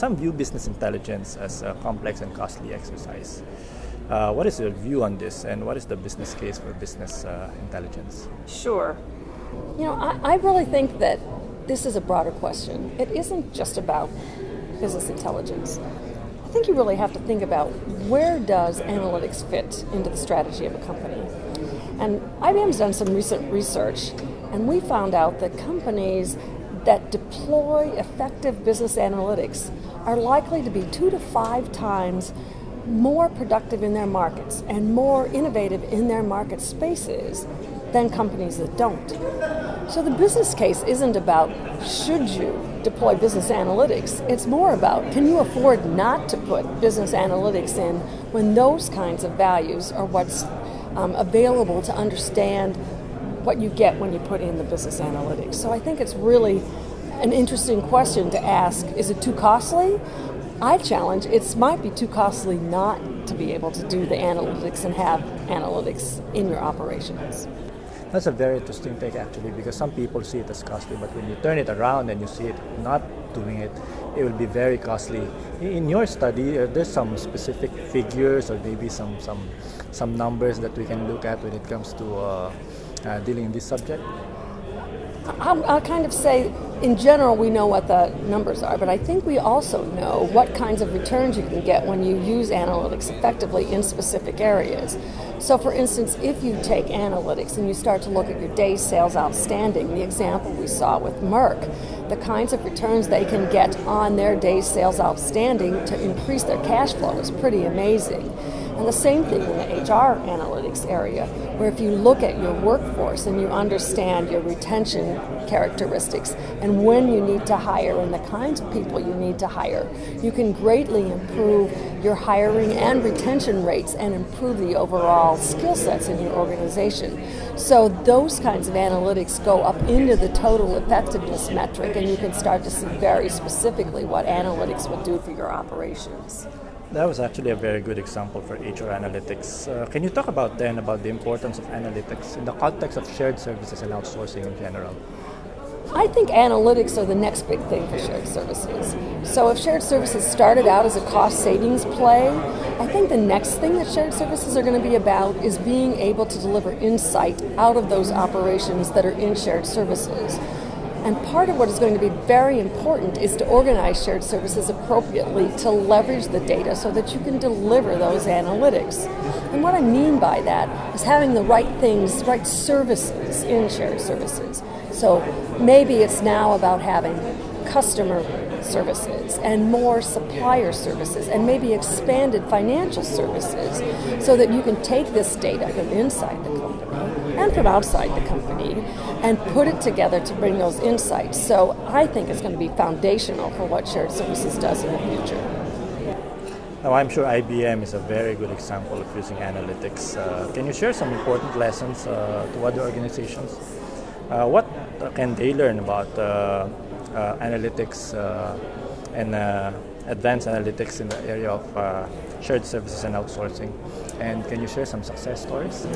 some view business intelligence as a complex and costly exercise. What is your view on this, and what is the business case for business intelligence? Sure. You know, I really think that this is a broader question. It isn't just about business intelligence. I think you really have to think about where does analytics fit into the strategy of a company. And IBM's done some recent research, and we found out that companies that deploy effective business analytics are likely to be 2 to 5 times more productive in their markets and more innovative in their market spaces than companies that don't. So the business case isn't about should you deploy business analytics. It's more about can you afford not to put business analytics in when those kinds of values are what's available to understand what you get when you put in the business analytics. So I think it's really an interesting question to ask. Is it too costly? I challenge it might be too costly not to be able to do the analytics and have analytics in your operations. That's a very interesting take, actually, because some people see it as costly, but when you turn it around and you see it not doing it, it will be very costly. In your study, there's some specific figures or maybe some numbers that we can look at when it comes to dealing with this subject? I'll kind of say, in general, we know what the numbers are, but I think we also know what kinds of returns you can get when you use analytics effectively in specific areas. So, for instance, if you take analytics and you start to look at your days sales outstanding, the example we saw with Merck, the kinds of returns they can get on their days sales outstanding to increase their cash flow is pretty amazing. And the same thing in the HR analytics area, where if you look at your workforce and you understand your retention characteristics and when you need to hire and the kinds of people you need to hire, you can greatly improve your hiring and retention rates and improve the overall skill sets in your organization. So those kinds of analytics go up into the total effectiveness metric, and you can start to see very specifically what analytics would do for your operations. That was actually a very good example for HR analytics. Can you talk about the importance of analytics in the context of shared services and outsourcing in general? I think analytics are the next big thing for shared services. So if shared services started out as a cost savings play, I think the next thing that shared services are going to be about is being able to deliver insight out of those operations that are in shared services. And part of what is going to be very important is to organize shared services appropriately to leverage the data so that you can deliver those analytics. And what I mean by that is having the right things, right services in shared services. So maybe it's now about having customer services and more supplier services and maybe expanded financial services so that you can take this data from inside the company and from outside the company and put it together to bring those insights. So I think it's going to be foundational for what shared services does in the future. Now, I'm sure IBM is a very good example of using analytics. Can you share some important lessons to other organizations? What can they learn about analytics and advanced analytics in the area of shared services and outsourcing? And can you share some success stories?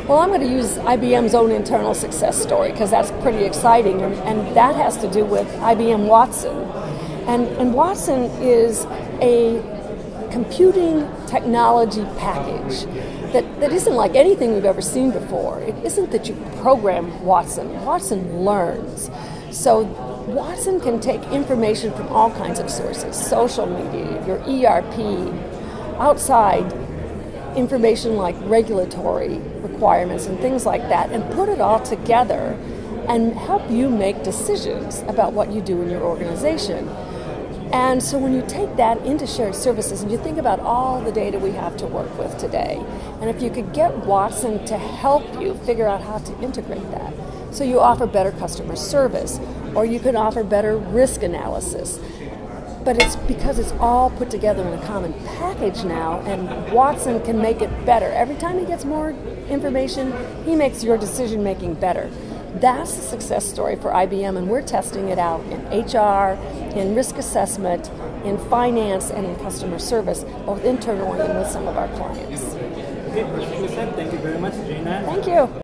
Well, I'm going to use IBM's own internal success story because that's pretty exciting, and that has to do with IBM Watson. And Watson is a computing technology package that isn't like anything we've ever seen before. It isn't that you program Watson. Watson learns. So Watson can take information from all kinds of sources, social media, your ERP, outside information like regulatory requirements and things like that, and put it all together and help you make decisions about what you do in your organization. And so when you take that into shared services and you think about all the data we have to work with today, and if you could get Watson to help you figure out how to integrate that, so you offer better customer service, or you can offer better risk analysis. But it's because it's all put together in a common package now, and Watson can make it better. Every time he gets more information, he makes your decision making better. That's a success story for IBM, and we're testing it out in HR, in risk assessment, in finance, and in customer service, both internally and with some of our clients. Okay, thank you very much, Jayson. Thank you.